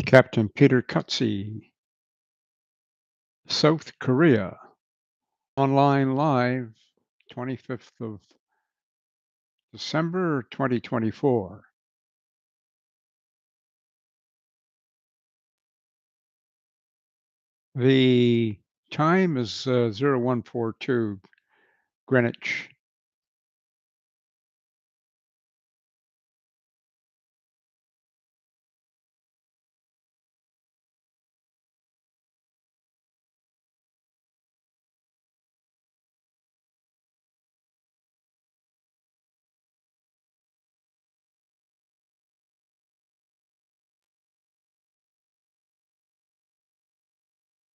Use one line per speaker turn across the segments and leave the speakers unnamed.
Captain Peter Cutsey, South Korea, online live, 25th of December 2024. The time is 0142 Greenwich.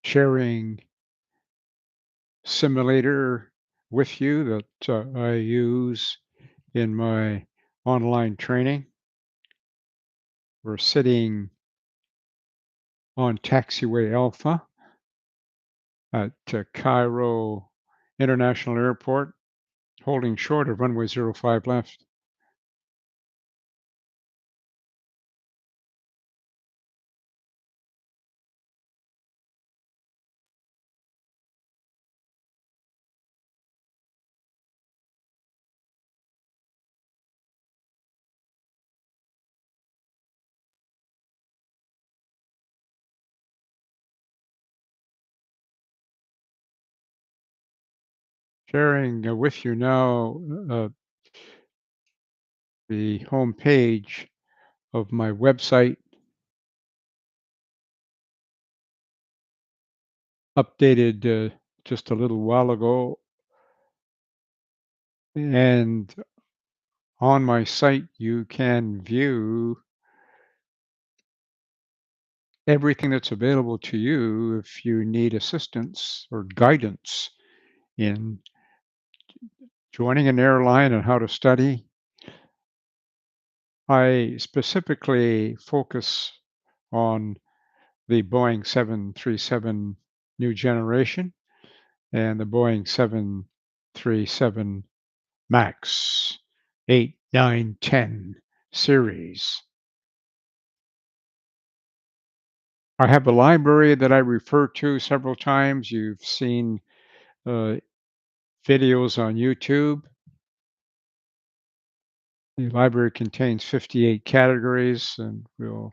Sharing simulator with you that I use in my online training. We're sitting on taxiway Alpha at Cairo International Airport, holding short of runway 05 left. Sharing with you now the home page of my website, updated just a little while ago. And on my site, you can view everything that's available to you if you need assistance or guidance in joining an airline and how to study. I specifically focus on the Boeing 737 new generation and the Boeing 737 MAX 8, 9, 10 series. I have a library that I refer to several times. You've seen uh, videos on YouTube. The library contains 58 categories, and we'll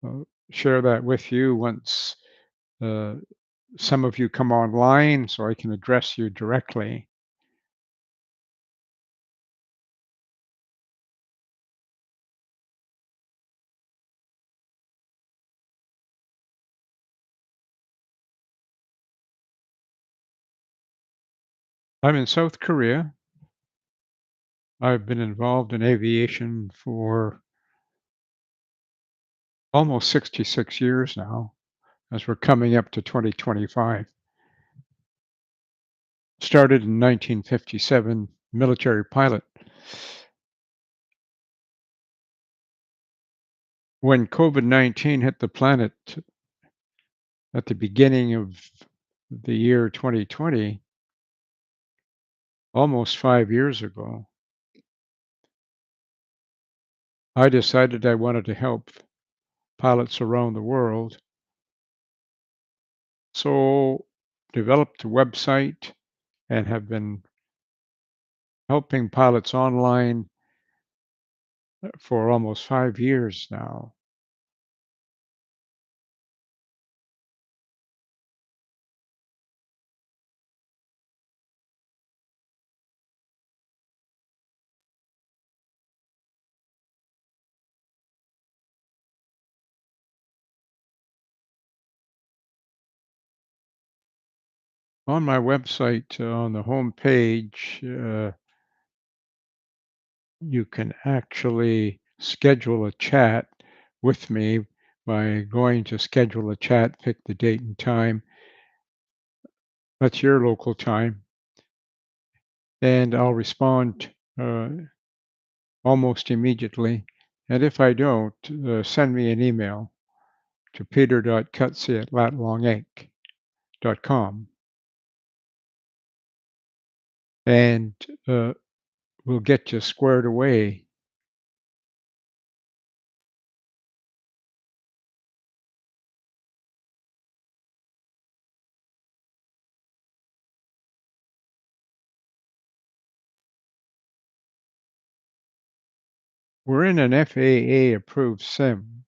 uh, share that with you once uh, some of you come online so I can address you directly. I'm in South Korea. I've been involved in aviation for almost 66 years now, as we're coming up to 2025. Started in 1957, military pilot. When COVID-19 hit the planet at the beginning of the year 2020, almost 5 years ago, I decided I wanted to help pilots around the world. So developed a website and have been helping pilots online for almost 5 years now. On my website, on the home page, you can actually schedule a chat with me by going to schedule a chat, pick the date and time. That's your local time. And I'll respond almost immediately. And if I don't, send me an email to peter.cutsey@latlonginc.com. And we'll get you squared away. We're in an FAA approved sim,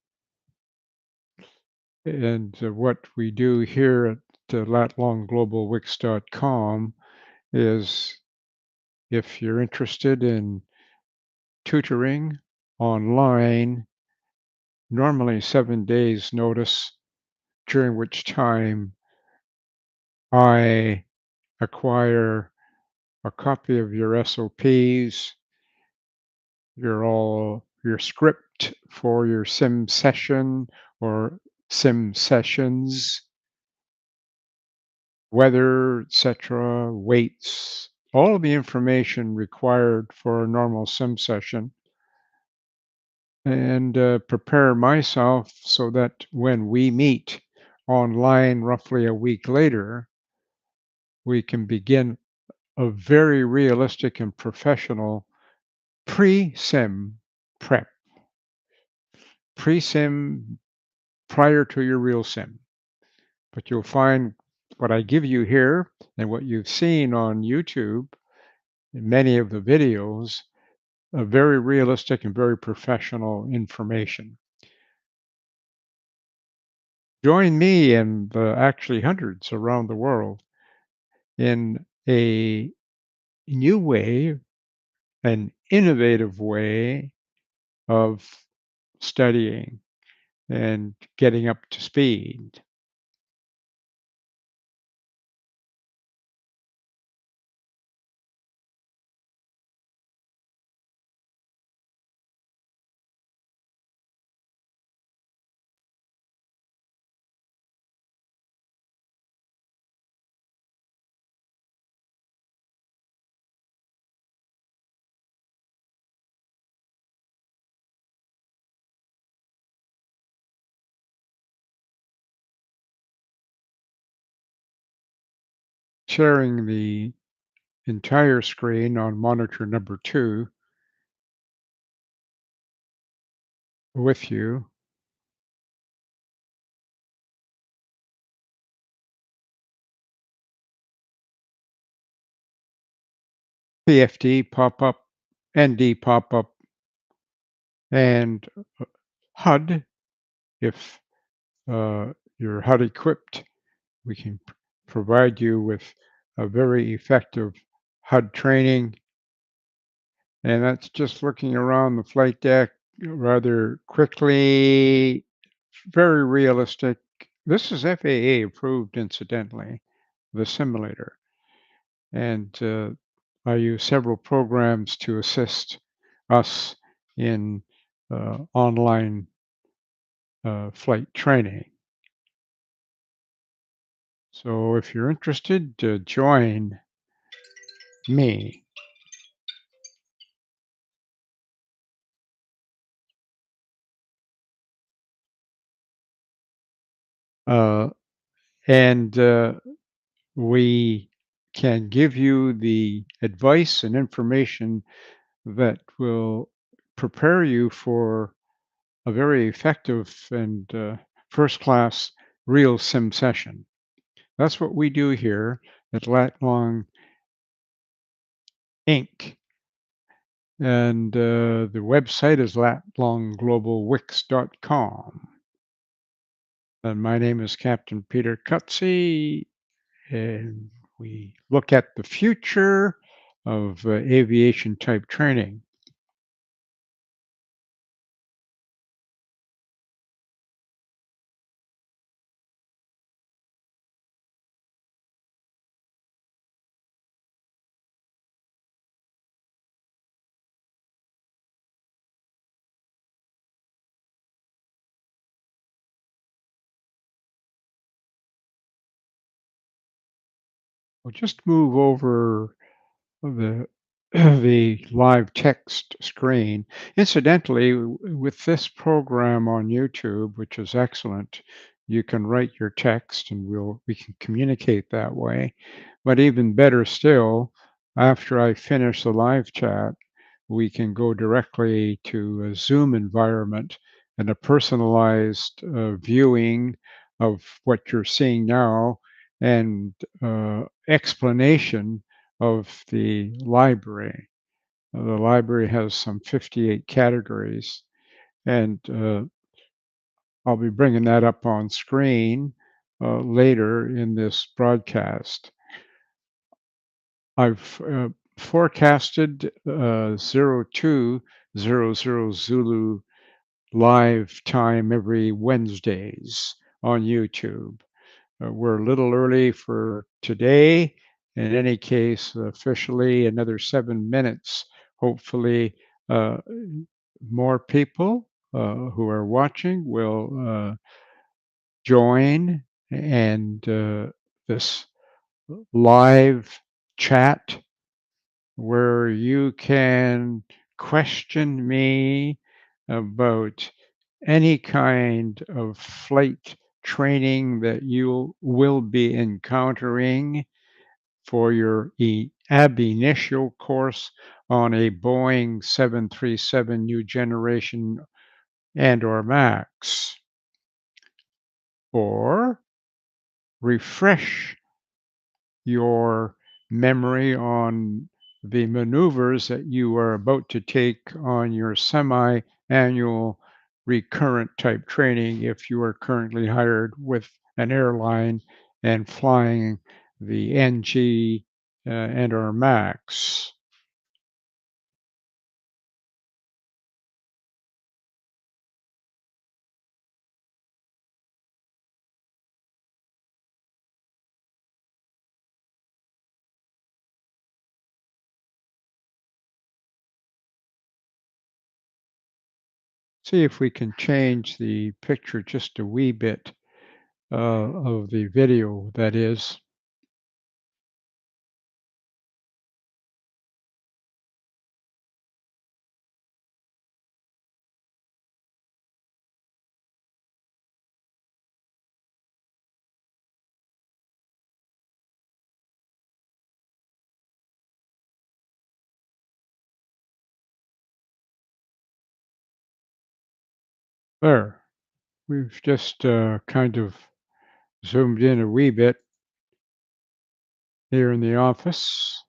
and what we do here at latlongglobalwix.com is if you're interested in tutoring online, normally 7 days notice, during which time I acquire a copy of your SOPs, your script for your sim session or sim sessions, weather, etc., weights, all of the information required for a normal sim session, and prepare myself so that when we meet online roughly a week later, we can begin a very realistic and professional pre-sim prep, pre-sim prior to your real sim. But you'll find what I give you here and what you've seen on YouTube in many of the videos, a very realistic and very professional information. Join me and actually hundreds around the world in a new way, an innovative way of studying and getting up to speed. Sharing the entire screen on monitor number 2 with you. PFD pop-up, ND pop-up, and HUD. If you're HUD equipped, we can provide you with a very effective HUD training. And that's just looking around the flight deck rather quickly, very realistic. This is FAA approved, incidentally, the simulator. And I use several programs to assist us in online flight training. So if you're interested, join me. Uh, and we can give you the advice and information that will prepare you for a very effective and first class real sim session. That's what we do here at Lat Long Inc. And the website is latlongglobalwix.com. And my name is Captain Peter Cutsey, and we look at the future of aviation type training. We'll just move over the the live text screen. Incidentally, with this program on YouTube, which is excellent, you can write your text and we can communicate that way. But even better still, after I finish the live chat, we can go directly to a Zoom environment and a personalized viewing of what you're seeing now and explanation of the library. The library has some 58 categories, and I'll be bringing that up on screen later in this broadcast. I've forecasted 0200 Zulu live time every Wednesdays on YouTube. We're a little early for today. In any case, officially another 7 minutes. Hopefully, uh, more people who are watching will join, and this live chat where you can question me about any kind of flight training that you will be encountering for your ab initio course on a Boeing 737 new generation and or max, or refresh your memory on the maneuvers that you are about to take on your semi-annual recurrent type training if you are currently hired with an airline and flying the NG and or MAX. See if we can change the picture just a wee bit of the video, that is. There, we've just kind of zoomed in a wee bit here in the office.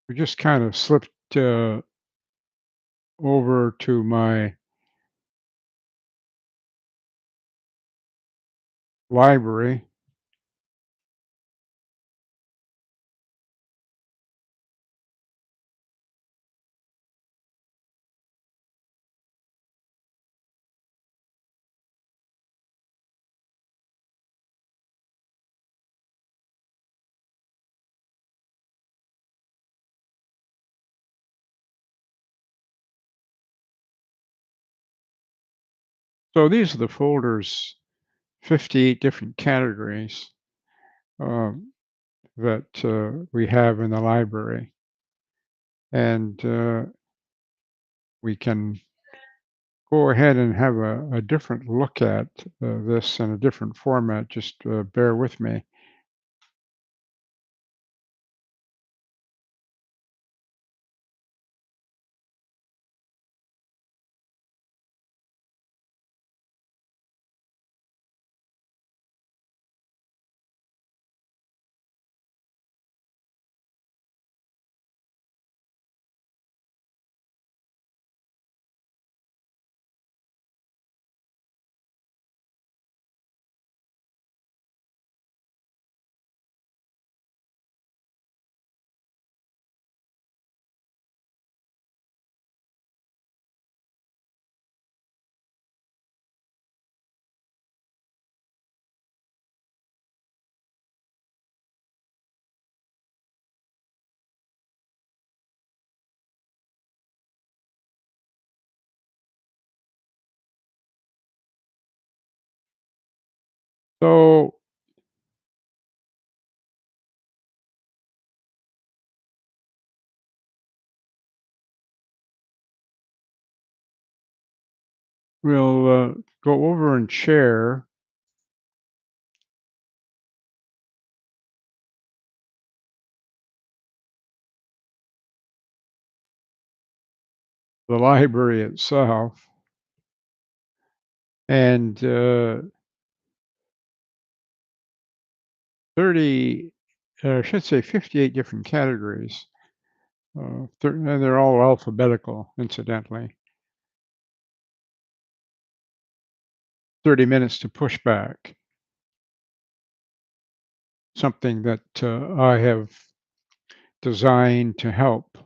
We just kind of slipped over to my library. So these are the folders, 58 different categories um, that we have in the library. And we can go ahead and have a different look at this in a different format. Just bear with me. So we'll go over and share the library itself and 30, I should say 58 different categories. And they're all alphabetical, incidentally. 30 minutes to push back, something that I have designed to help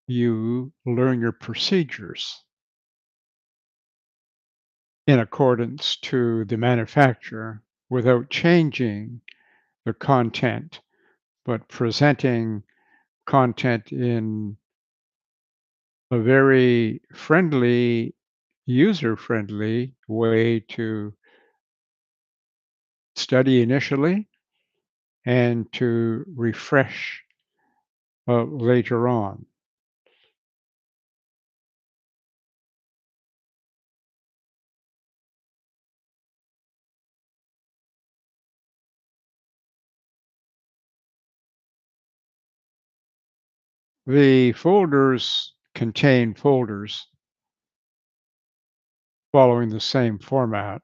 you learn your procedures in accordance to the manufacturer without changing the content, but presenting content in a very friendly, user-friendly way to study initially and to refresh later on. The folders contain folders following the same format.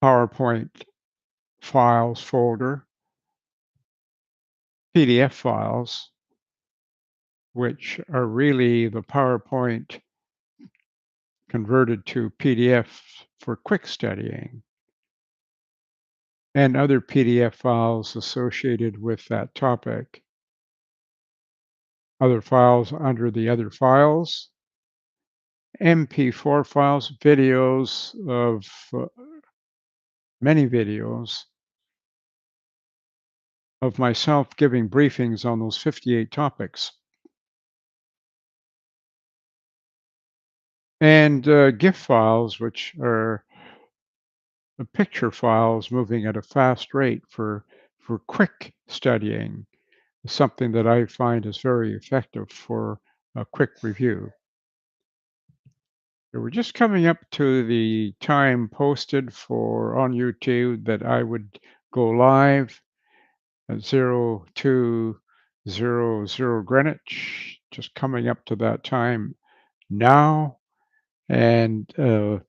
PowerPoint files folder, PDF files, which are really the PowerPoint converted to PDF for quick studying, and other PDF files associated with that topic. Other files under the other files, MP4 files, videos of many videos of myself giving briefings on those 58 topics. And GIF files, which are the picture files moving at a fast rate for quick studying, something that I find is very effective for a quick review. So we're just coming up to the time posted for on YouTube that I would go live at 0200 Greenwich. Just coming up to that time now. And for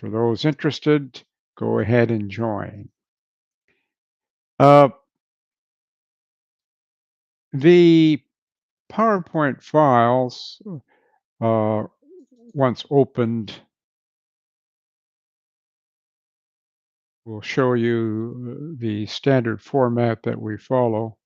those interested, go ahead and join. Uh, the PowerPoint files, once opened, will show you the standard format that we follow.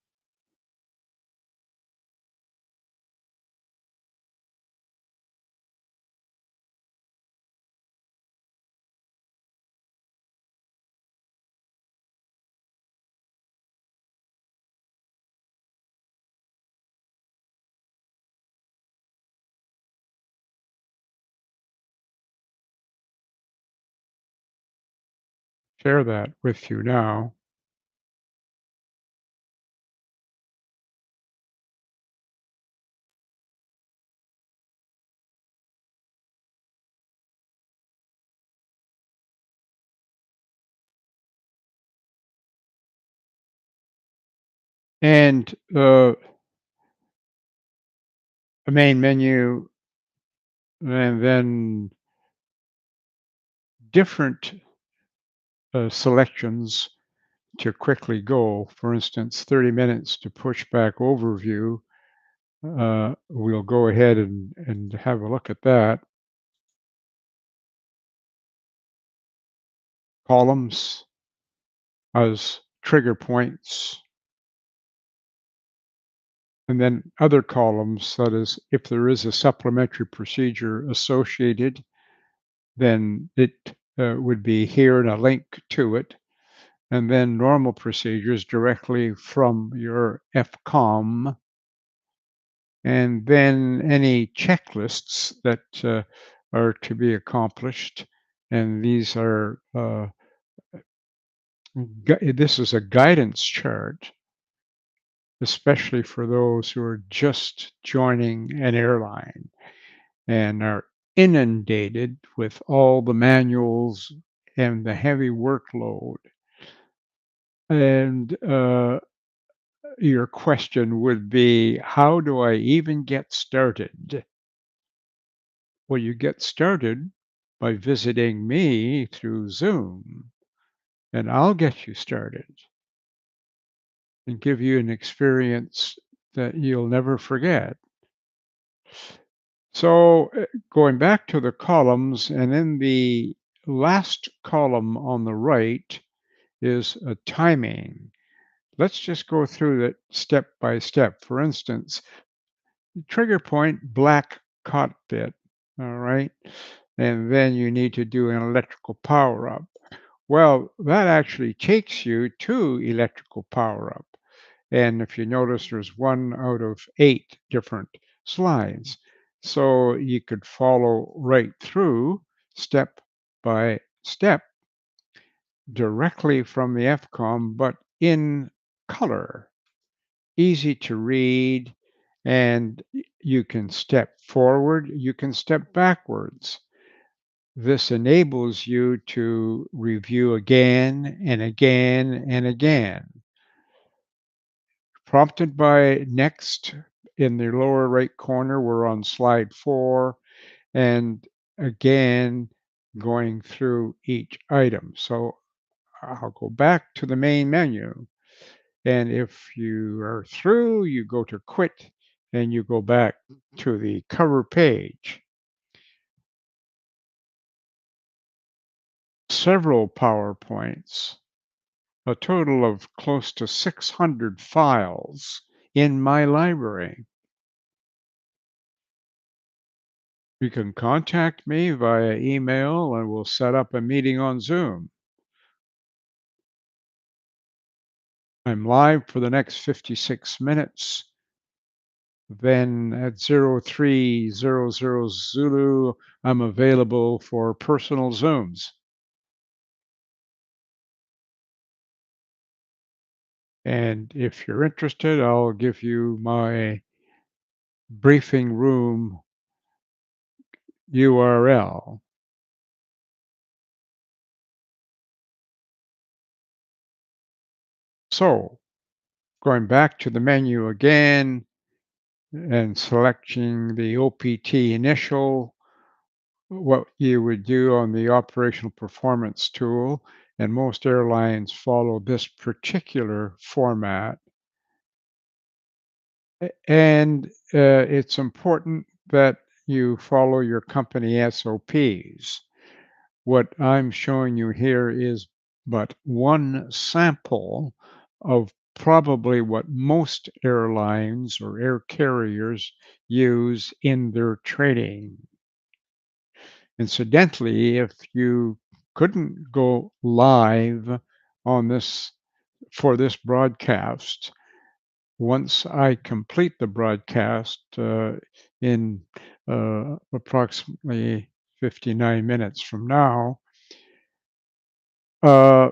Share that with you now. And the main menu, and then different selections to quickly go. For instance, 30 minutes to push back overview. We'll go ahead and have a look at that. Columns as trigger points. And then other columns, that is, if there is a supplementary procedure associated, then it would be here and a link to it. And then normal procedures directly from your FCOM. And then any checklists that are to be accomplished, and these are this is a guidance chart, especially for those who are just joining an airline and are inundated with all the manuals and the heavy workload. And your question would be, how do I even get started? Well, you get started by visiting me through Zoom, and I'll get you started and give you an experience that you'll never forget. So, going back to the columns, and in the last column on the right is a timing. Let's just go through it step by step. For instance, trigger point, black cockpit, all right? And then you need to do an electrical power up. Well, that actually takes you to electrical power up. And if you notice, there's 1 out of 8 different slides. So you could follow right through step by step directly from the FCOM, but in color, easy to read, and you can step forward, you can step backwards. This enables you to review again and again and again. Prompted by next in the lower right corner, we're on slide 4, and again, going through each item. So I'll go back to the main menu. And if you are through, you go to quit and you go back to the cover page. Several PowerPoints, a total of close to 600 files in my library. You can contact me via email and we'll set up a meeting on Zoom. I'm live for the next 56 minutes. Then at 0300 Zulu, I'm available for personal Zooms. And if you're interested, I'll give you my briefing room URL. So going back to the menu again and selecting the OPT initial, what you would do on the operational performance tool, and most airlines follow this particular format. And it's important that you follow your company SOPs. What I'm showing you here is but one sample of probably what most airlines or air carriers use in their training. Incidentally, if you couldn't go live on this for this broadcast, once I complete the broadcast in approximately 59 minutes from now, uh,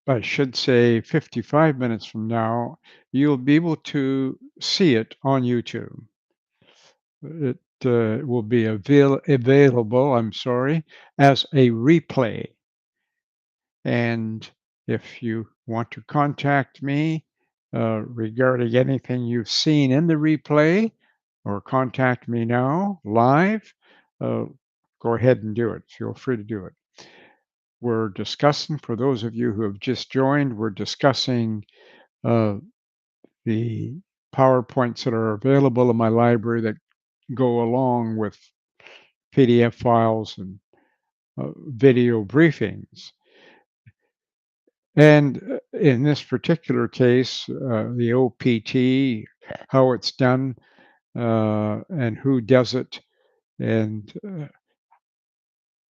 I should say 55 minutes from now, you'll be able to see it on YouTube. It will be available, I'm sorry, as a replay. And if you want to contact me regarding anything you've seen in the replay or contact me now live, uh, go ahead and do it. Feel free to do it. We're discussing, for those of you who have just joined, we're discussing uh, the PowerPoints that are available in my library that go along with PDF files and video briefings. And in this particular case, the OPT, how it's done, and who does it, and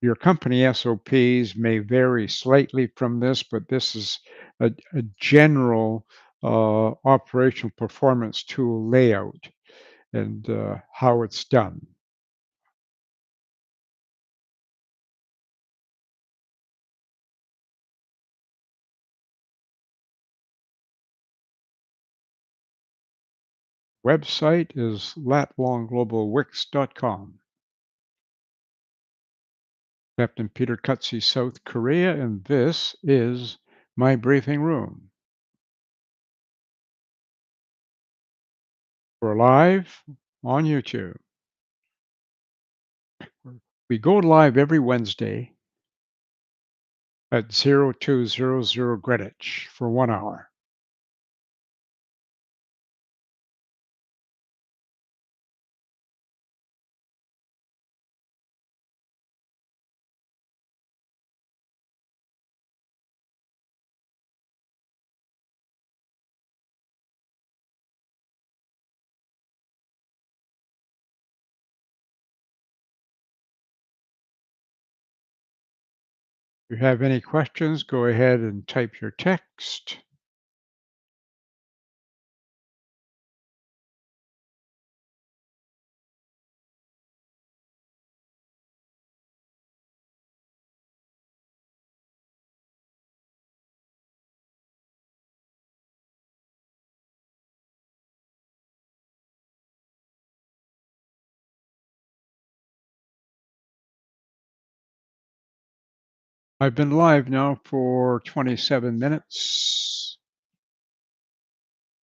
your company SOPs may vary slightly from this, but this is a general operational performance tool layout and how it's done. Website is latlongglobalwix.com. Captain Peter Cutsey, South Korea, and this is my briefing room. We're live on YouTube. We go live every Wednesday at 0200 Greenwich for 1 hour. If you have any questions, go ahead and type your text. I've been live now for 27 minutes.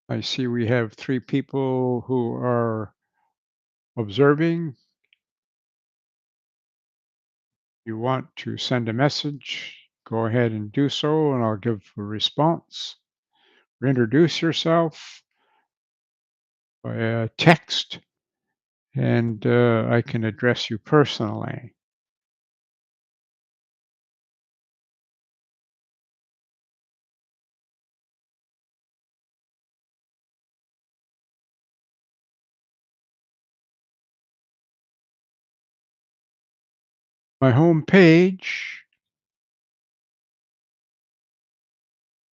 I see we have 3 people who are observing. You want to send a message, go ahead and do so, and I'll give a response. Introduce yourself by text, and I can address you personally. My home page,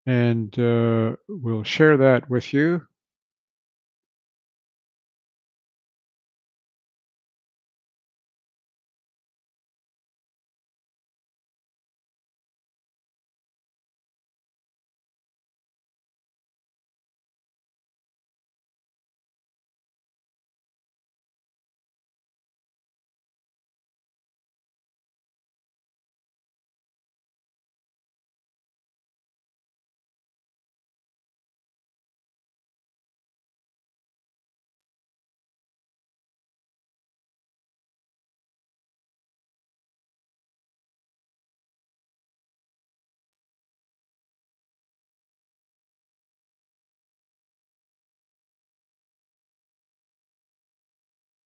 and we'll share that with you.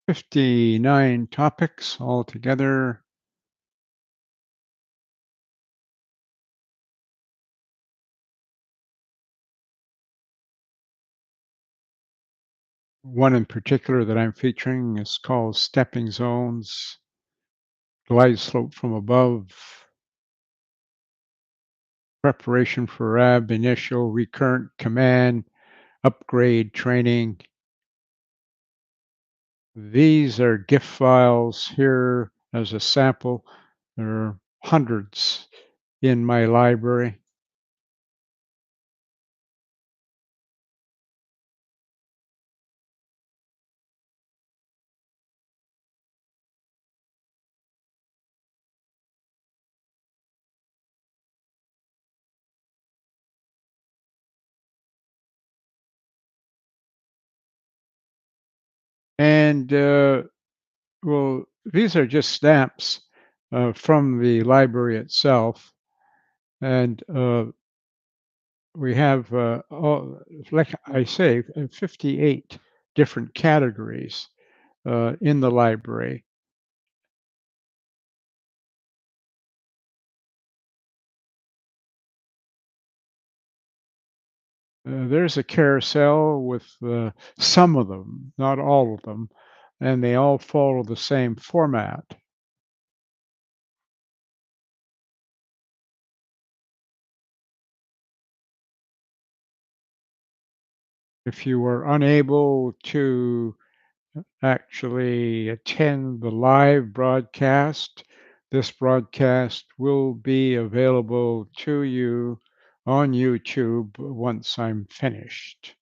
'59 topics altogether. One in particular that I'm featuring is called Stepping Zones, Glide Slope from Above, Preparation for ab initial, recurrent command, upgrade training. These are GIF files here as a sample. There are hundreds in my library. And well, these are just stamps from the library itself. And we have, like I say, 58 different categories in the library. There's a carousel with some of them, not all of them, and they all follow the same format. If you were unable to actually attend the live broadcast, this broadcast will be available to you on YouTube once I'm finished.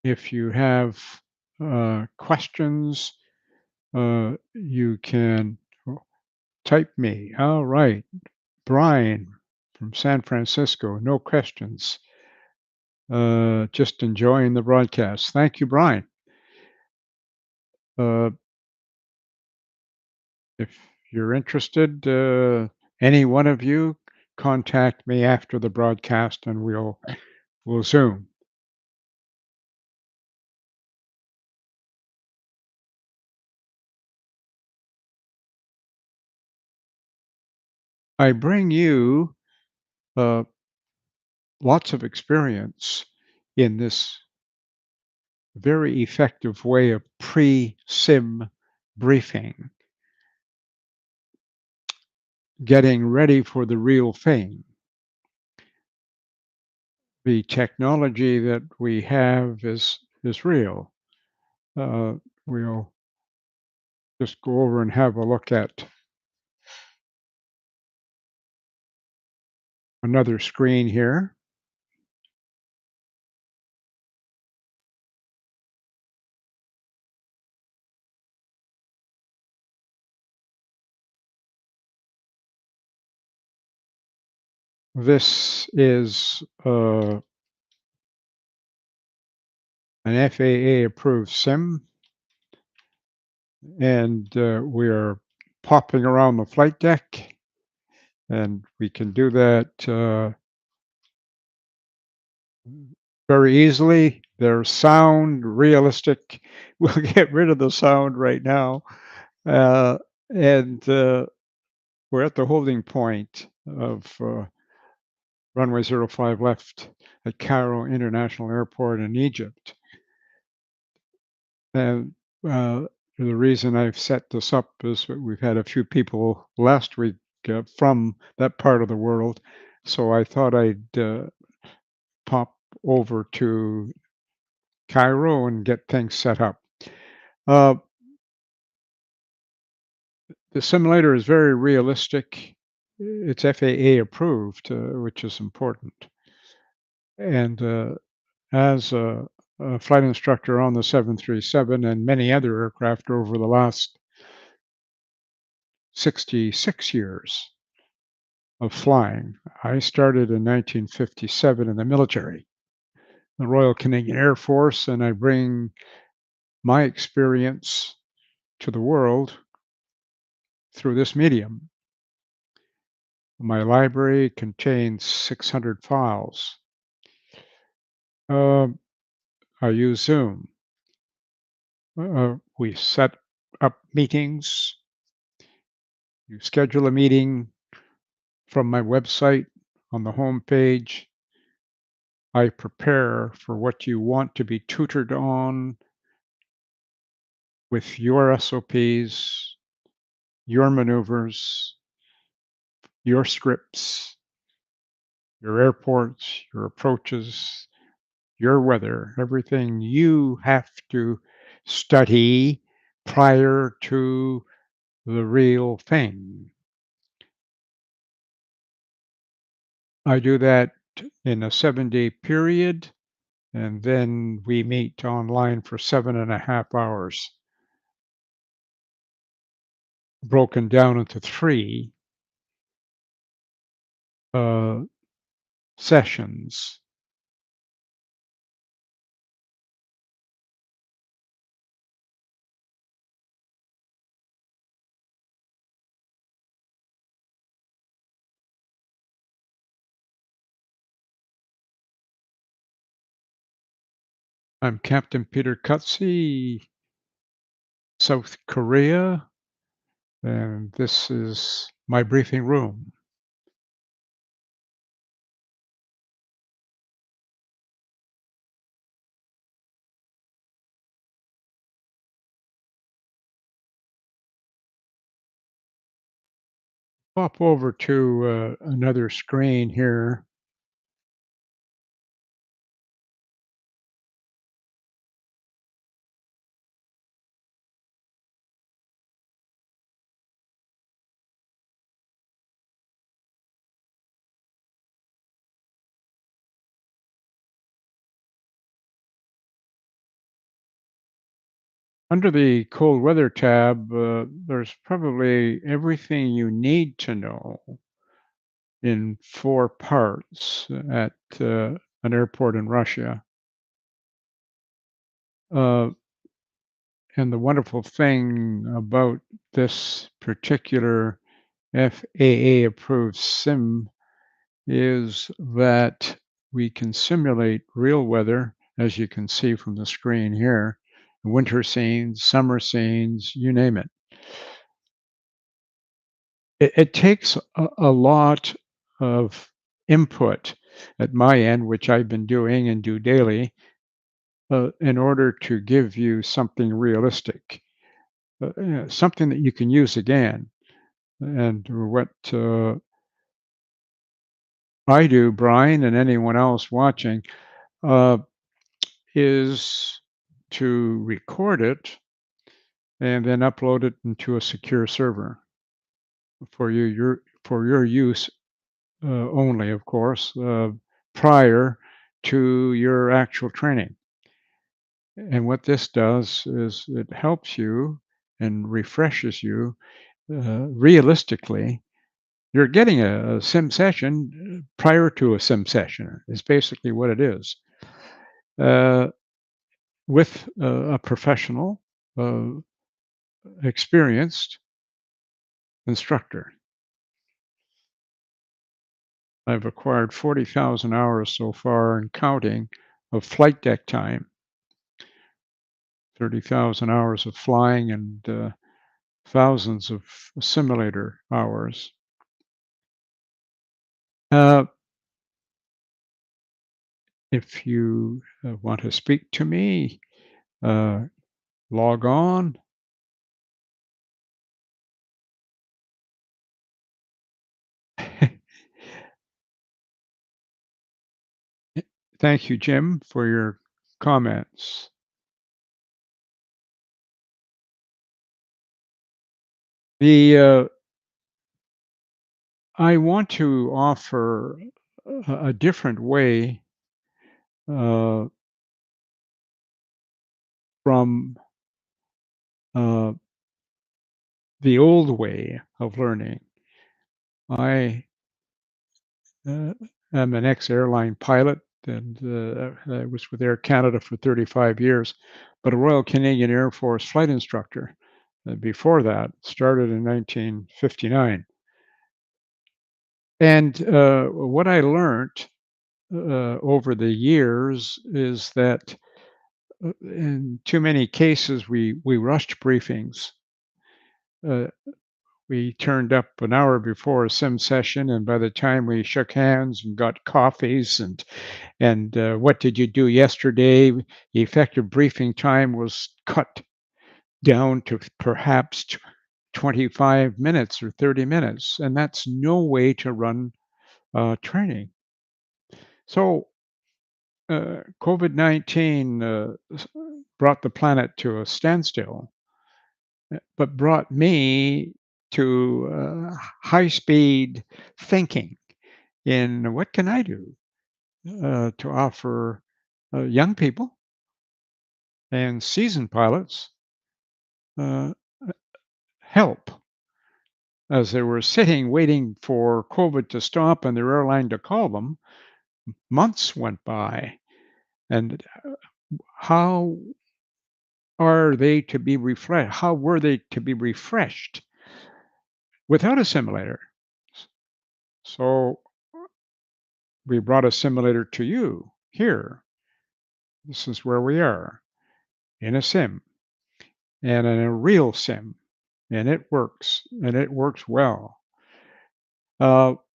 if you have questions, you can type me. All right. Brian from San Francisco, no questions. Just enjoying the broadcast. Thank you, Brian. Uh, if you're interested, any one of you, contact me after the broadcast and we'll Zoom. I bring you uh, lots of experience in this very effective way of pre-sim briefing, getting ready for the real thing. The technology that we have is real. We'll just go over and have a look at another screen here. This is an FAA approved sim, and we're popping around the flight deck, and we can do that very easily. There's sound, realistic. We'll get rid of the sound right now. And we're at the holding point of runway 05 left at Cairo International Airport in Egypt. And the reason I've set this up is that we've had a few people last week from that part of the world. So I thought I'd pop over to Cairo and get things set up. The simulator is very realistic. It's FAA approved, which is important. And as a flight instructor on the 737 and many other aircraft over the last 66 years of flying, I started in 1957 in the military, the Royal Canadian Air Force, and I bring my experience to the world through this medium. My library contains 600 files. I use Zoom. We set up meetings. You schedule a meeting from my website on the home page. I prepare for what you want to be tutored on with your SOPs, your maneuvers, your scripts, your airports, your approaches, your weather, everything you have to study prior to the real thing. I do that in a 7-day period, and then we meet online for 7.5 hours, broken down into 3 uh, sessions. I'm Captain Peter Cutsey, South Korea, and this is my briefing room. Pop over to another screen here. Under the cold weather tab, there's probably everything you need to know in 4 parts at an airport in Russia. Uh, and the wonderful thing about this particular FAA-approved sim is that we can simulate real weather, as you can see from the screen here, winter scenes, summer scenes, you name it. It takes a lot of input at my end, which I've been doing and do daily, in order to give you something realistic, something that you can use again. And what I do, Brian, and anyone else watching, uh, is to record it and then upload it into a secure server for your use only, of course, prior to your actual training. And what this does is it helps you and refreshes you realistically. You're getting a sim session prior to a sim session, is basically what it is, uh, with a professional, uh, experienced instructor. I've acquired 40,000 hours so far and counting of flight deck time, 30,000 hours of flying, and thousands of simulator hours. Uh, if you want to speak to me, uh, log on. Thank you, Jim, for your comments. The I want to offer a different way uh, from uh, the old way of learning. I am an ex-airline pilot, and I was with Air Canada for 35 years, but a Royal Canadian Air Force flight instructor before that, started in 1959. And what I learned over the years is that in too many cases we rushed briefings. Uh, we turned up an hour before a sim session, and by the time we shook hands and got coffees and what did you do yesterday, the effective briefing time was cut down to perhaps 25 minutes or 30 minutes, and that's no way to run training. So COVID-19 brought the planet to a standstill, but brought me to high-speed thinking in what can I do to offer young people and seasoned pilots uh, help as they were sitting waiting for COVID to stop and their airline to call them. Months went by, and how are they to be refreshed? How were they to be refreshed without a simulator? So we brought a simulator to you here. This is where we are in a sim and in a real sim, and it works well.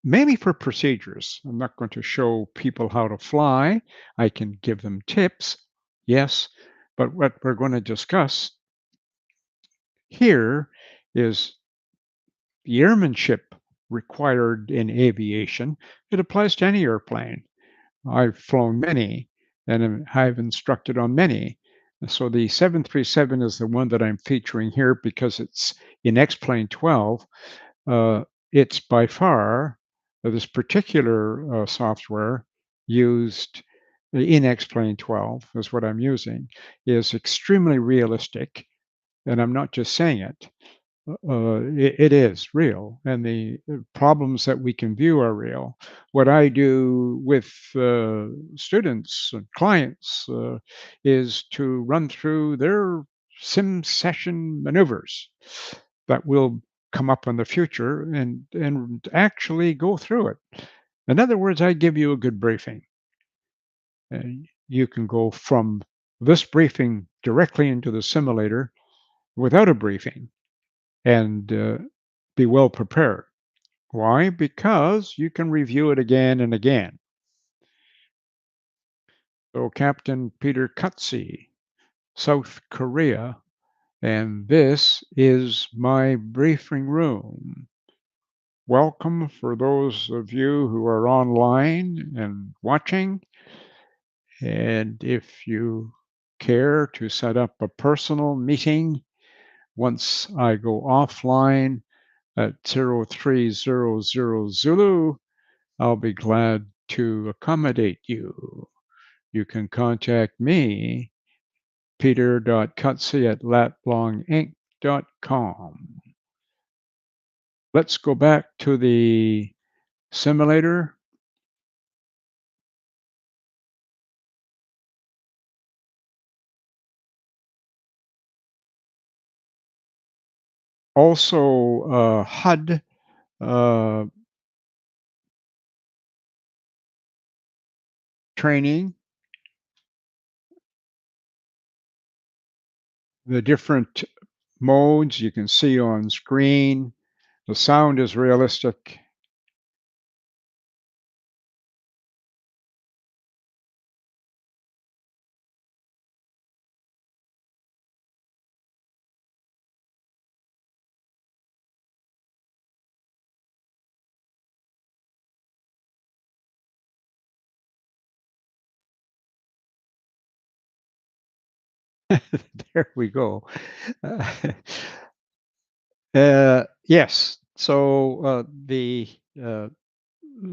Mainly for procedures. I'm not going to show people how to fly. I can give them tips, yes, but what we're going to discuss here is the airmanship required in aviation. It applies to any airplane. I've flown many and I've instructed on many. So the 737 is the one that I'm featuring here because it's in X-Plane 12. Uh, it's by far this particular software used in X-Plane 12 is what I'm using is extremely realistic. and I'm not just saying it. It is real, and the problems that we can view are real. What I do with students and clients is to run through their sim session maneuvers that will come up in the future and actually go through it. In other words, I give you a good briefing. And you can go from this briefing directly into the simulator without a briefing and be well prepared. Why? Because you can review it again and again. So, Captain Peter Kutsi, South Korea, and this is my briefing room. Welcome for those of you who are online and watching. And if you care to set up a personal meeting once I go offline at 0300 Zulu, I'll be glad to accommodate you. You can contact me, peter.cutsey@latlonginc.com. Let's go back to the simulator. Also, HUD uh, training, the different modes you can see on screen. The sound is realistic. There we go. Uh, yes. So uh,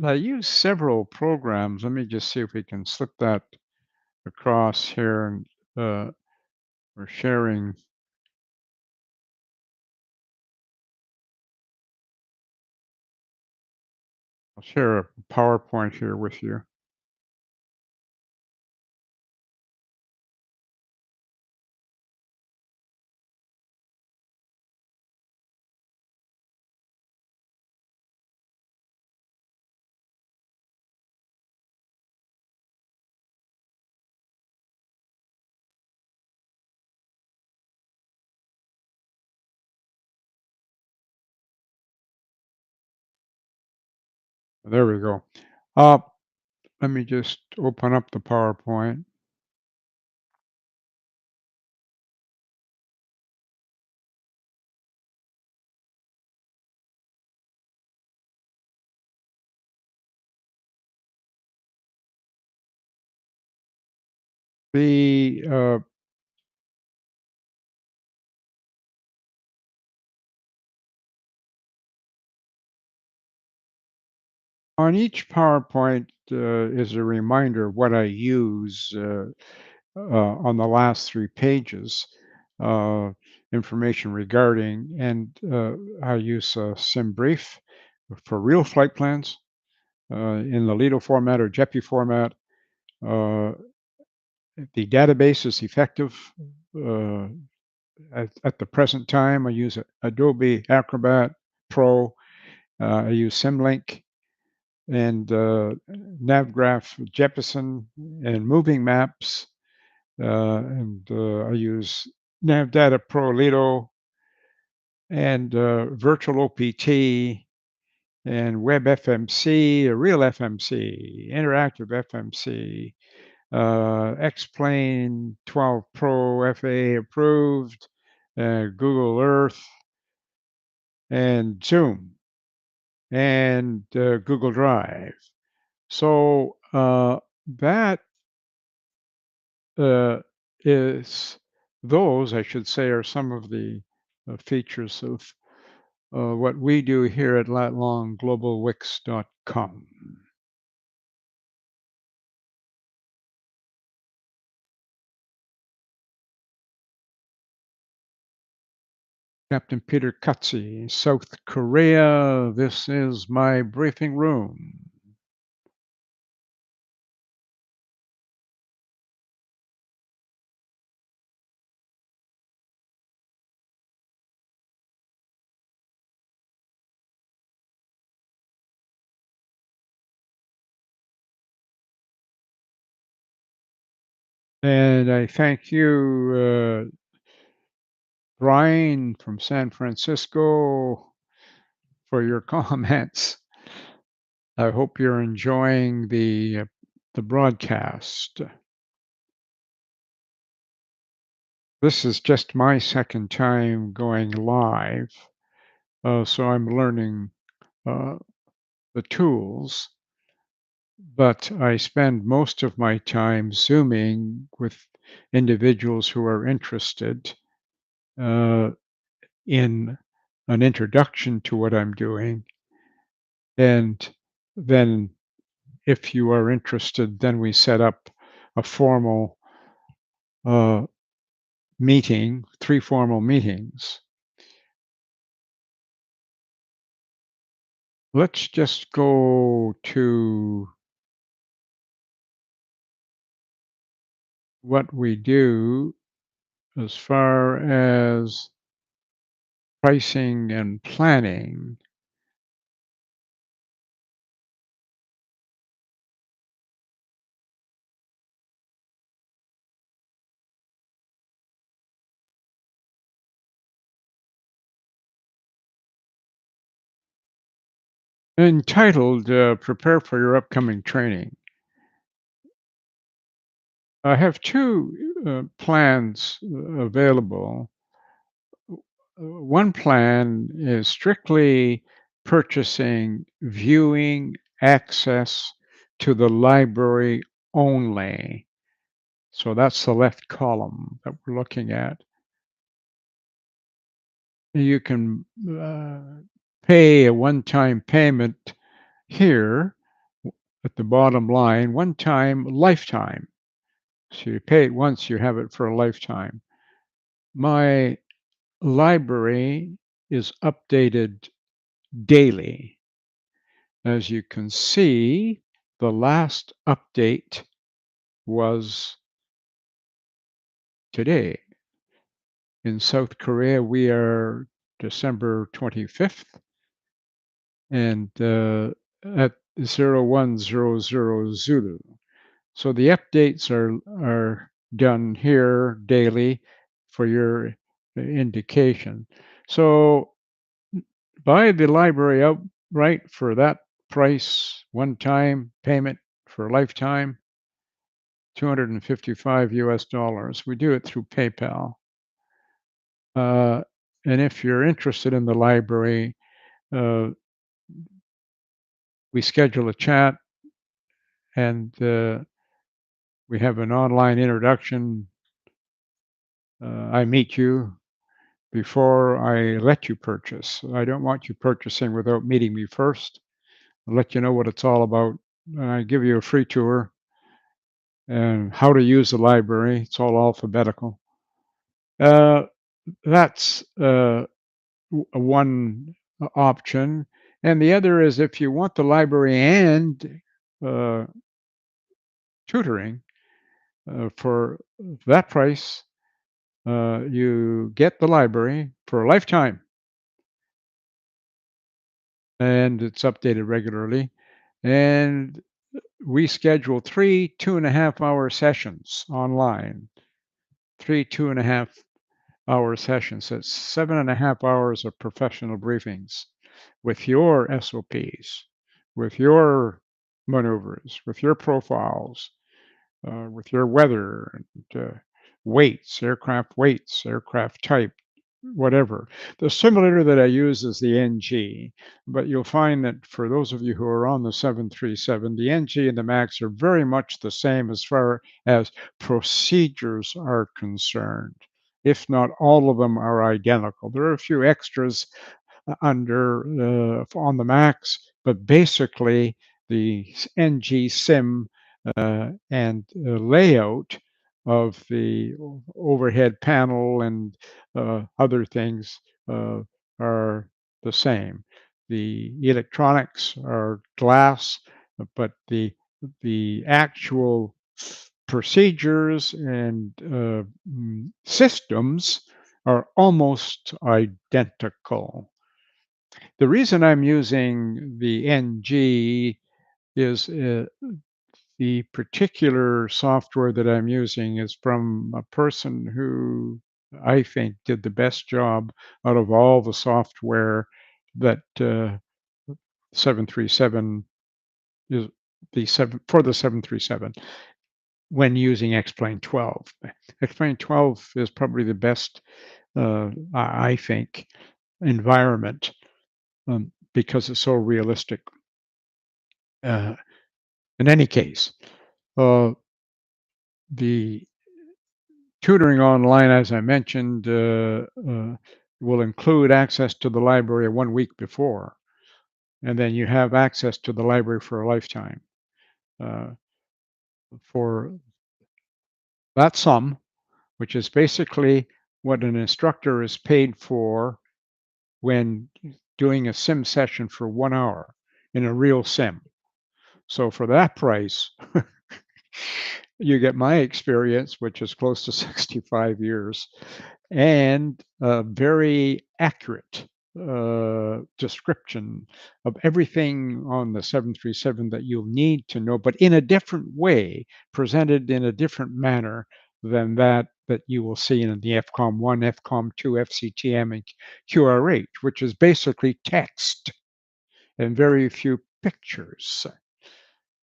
I use several programs. Let me just see if we can slip that across here. And we're sharing. I'll share a PowerPoint here with you. There we go. Uh, Let me just open up the PowerPoint. The On each PowerPoint is a reminder of what I use on the last 3 pages. Uh, Information regarding, and I use SimBrief for real flight plans in the Lido format or JEPI format. Uh, the database is effective. Uh, at the present time, I use Adobe Acrobat Pro. I use SimLink and NavGraph Jeppesen and Moving Maps. And I use NavData Pro Lido and Virtual OPT and WebFMC, a real FMC, interactive FMC, X-Plane 12 Pro FAA approved, Google Earth, and Zoom, and Google Drive. So that uh, is those, I should say, are some of the features of what we do here at latlongglobalwix.com. Captain Peter Cutsie, South Korea. This is my briefing room. And I thank you, Brian from San Francisco, for your comments. I hope you're enjoying the broadcast. This is just my second time going live, so I'm learning uh, the tools, but I spend most of my time Zooming with individuals who are interested uh, in an introduction to what I'm doing. And then, if you are interested, then we set up a formal uh, meeting, 3 formal meetings. Let's just go to what we do as far as pricing and planning. Entitled, Prepare for Your Upcoming Training. I have 2 plans available. One plan is strictly purchasing viewing access to the library only. So that's the left column that we're looking at. You can pay a one-time payment here at the bottom line, one-time, lifetime. So you pay it once, you have it for a lifetime. My library is updated daily. As you can see, the last update was today. In South Korea, we are December 25th, and at 0100 Zulu. So the updates are done here daily for your indication. So buy the library outright for that price, one-time payment for a lifetime, $255 US. We do it through PayPal. Uh, and if you're interested in the library, uh, we schedule a chat and we have an online introduction. I meet you before I let you purchase. I don't want you purchasing without meeting me first. I'll let you know what it's all about. I give you a free tour and how to use the library. It's all alphabetical. Uh, that's one option. And the other is if you want the library and uh, tutoring for that price, you get the library for a lifetime and it's updated regularly. And we schedule 3 2.5-hour sessions online, 3 2.5-hour sessions. That's 7.5 hours of professional briefings with your SOPs, with your maneuvers, with your profiles, with your weather, and weights, aircraft type, whatever. The simulator that I use is the NG, but you'll find that for those of you who are on the 737, the NG and the MAX are very much the same as far as procedures are concerned. If not all of them are identical. There are a few extras on the Macs, but basically the NG sim and layout of the overhead panel and other things uh, are the same. The electronics are glass, but the actual procedures and systems are almost identical. The reason I'm using the NG is the particular software that I'm using is from a person who I think did the best job out of all the software that 737 is the seven for the 737 when using X-Plane 12. X-Plane 12 is probably the best, I think, environment because it's so realistic. Uh, in any case, uh, the tutoring online, as I mentioned, will include access to the library 1 week before, and then you have access to the library for a lifetime. Uh, for that sum, which is basically what an instructor is paid for when doing a sim session for 1 hour in a real sim. So for that price, you get my experience, which is close to 65 years, and a very accurate description of everything on the 737 that you'll need to know, but in a different way, presented in a different manner than that you will see in the FCOM 1, FCOM 2, FCTM, and QRH, which is basically text and very few pictures.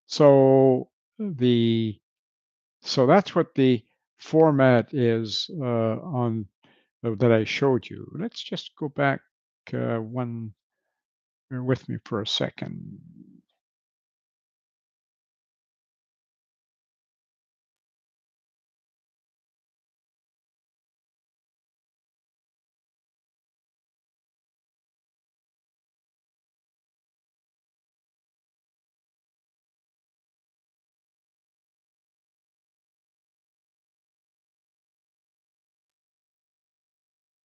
So the so that's what the format is on that I showed you. Let's just go back one. Bear with me for a second.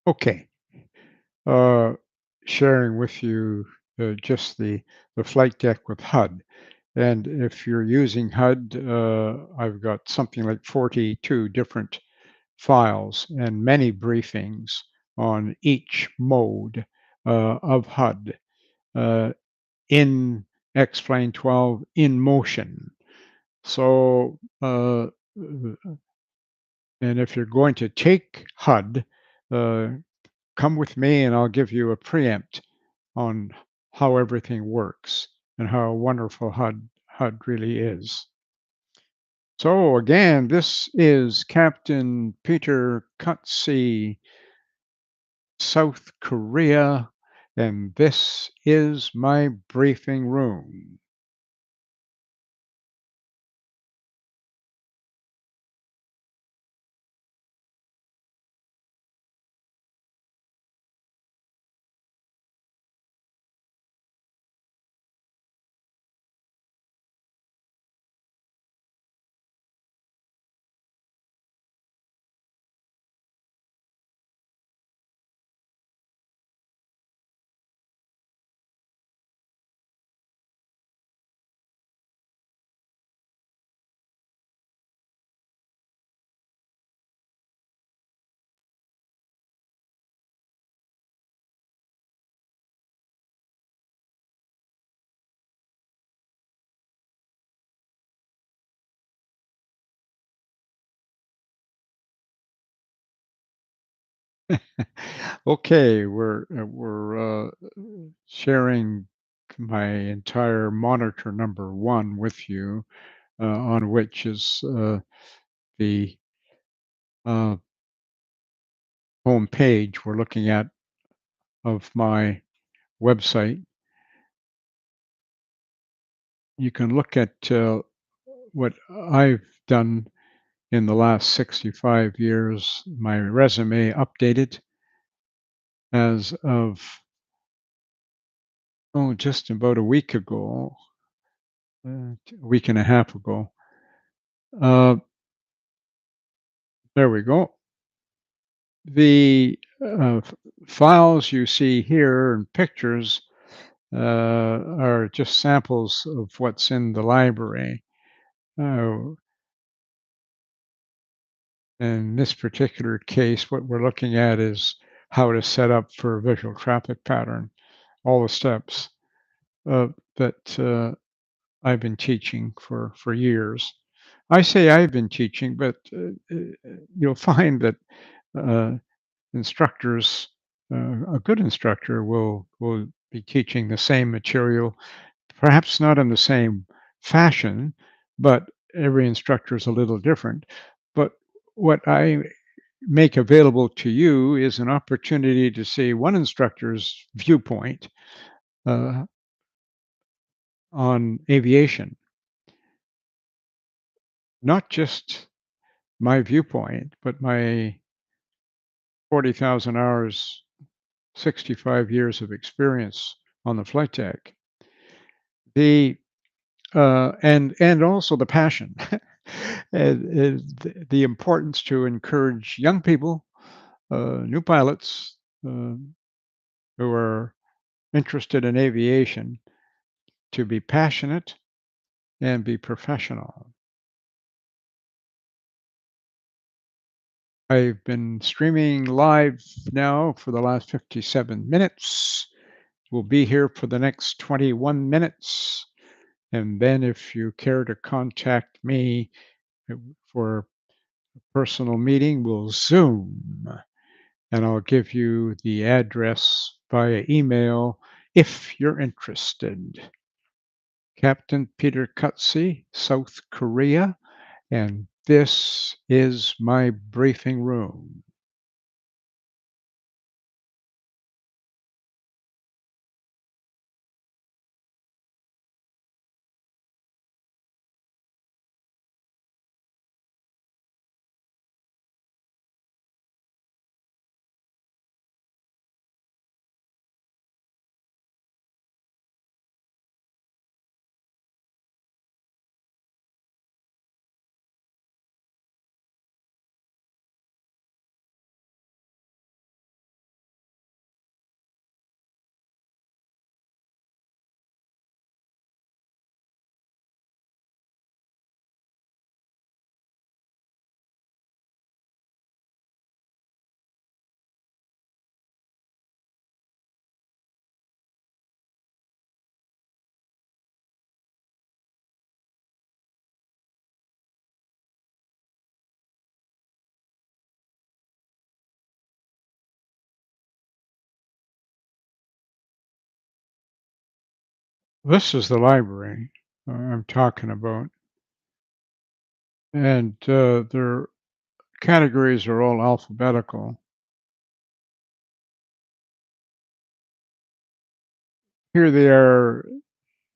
Okay, uh, sharing with you just the flight deck with HUD. And if you're using HUD, I've got something like 42 different files and many briefings on each mode of HUD in X-Plane 12 in motion. So, and if you're going to take HUD, uh, come with me and I'll give you a preempt on how everything works and how wonderful HUD really is. So again, this is Captain Peter Cutsey, South Korea, and this is my briefing room. Okay, we're sharing my entire monitor number one with you, on which is the uh, home page we're looking at of my website. You can look at what I've done in the last 65 years. My resume updated as of just about a week ago, a week and a half ago. Uh, there we go. The files you see here and pictures are just samples of what's in the library. Uh, in this particular case, what we're looking at is how to set up for a visual traffic pattern, all the steps uh, that I've been teaching for years. I say I've been teaching, but you'll find that uh, instructors, a good instructor will be teaching the same material, perhaps not in the same fashion, but every instructor is a little different. But what I make available to you is an opportunity to see one instructor's viewpoint uh, on aviation, not just my viewpoint, but my 40,000 hours, 65 years of experience on the flight deck. The and also the passion, the importance to encourage young people, new pilots uh, who are interested in aviation to be passionate and be professional. I've been streaming live now for the last 57 minutes. We'll be here for the next 21 minutes. And then if you care to contact me uh, for a personal meeting, we'll Zoom. And I'll give you the address via email if you're interested. Captain Peter Cutsey, South Korea, and this is my briefing room. This is the library I'm talking about, and their categories are all alphabetical. Here they are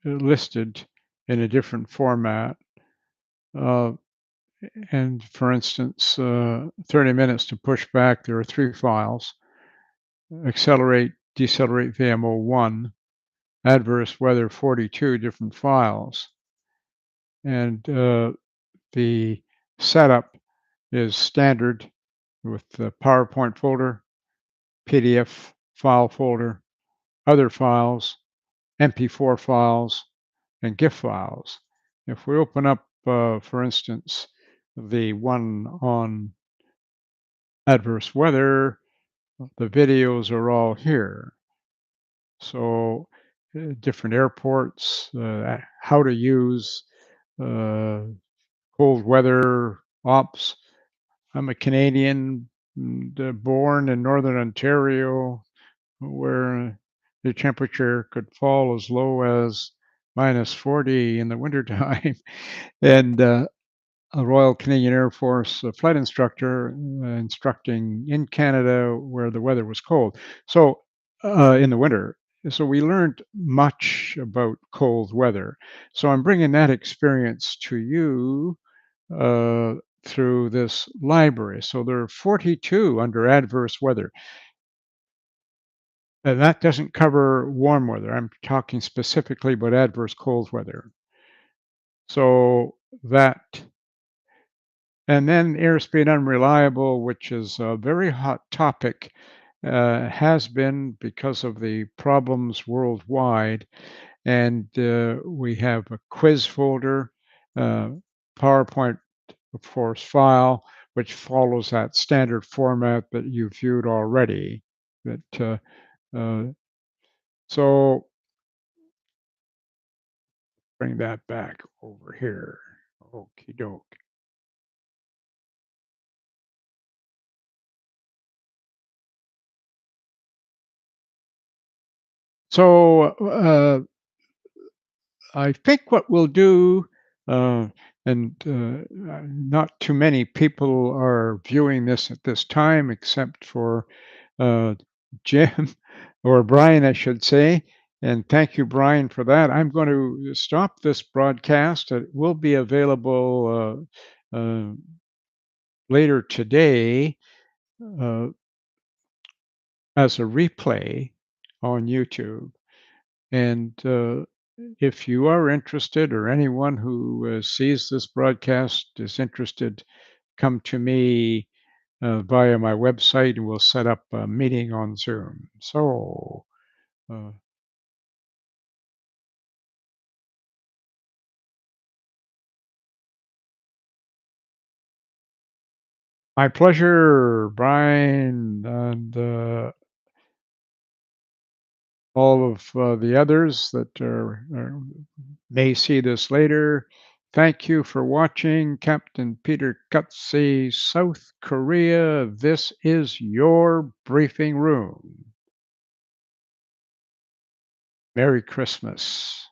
listed in a different format. Uh, and for instance, 30 minutes to push back, there are 3 files: accelerate, decelerate VMO 1, adverse weather 42 different files. And the setup is standard with the PowerPoint folder, PDF file folder, other files, MP4 files, and GIF files. If we open up, for instance, the one on adverse weather, the videos are all here. So different airports, how to use uh, cold weather ops. I'm a Canadian, born in Northern Ontario, where the temperature could fall as low as -40 in the wintertime. And a Royal Canadian Air Force flight instructor instructing in Canada where the weather was cold. So in the winter. So we learned much about cold weather. So I'm bringing that experience to you uh, through this library. So there are 42 under adverse weather. And that doesn't cover warm weather. I'm talking specifically about adverse cold weather. So that, and then airspeed unreliable, which is a very hot topic has been because of the problems worldwide. And we have a quiz folder, uh, PowerPoint, of course, file, which follows that standard format that you viewed already. That uh, so bring that back over here. Okie doke. So I think what we'll do, uh, and not too many people are viewing this at this time, except for uh, Jim or Brian, I should say. And thank you, Brian, for that. I'm going to stop this broadcast. It will be available later today as a replay on YouTube. And if you are interested, or anyone who sees this broadcast is interested, come to me via my website and we'll set up a meeting on Zoom. So, uh, my pleasure, Brian, and all of the others that may see this later. Thank you for watching. Captain Peter Cutsey, South Korea. This is your briefing room. Merry Christmas.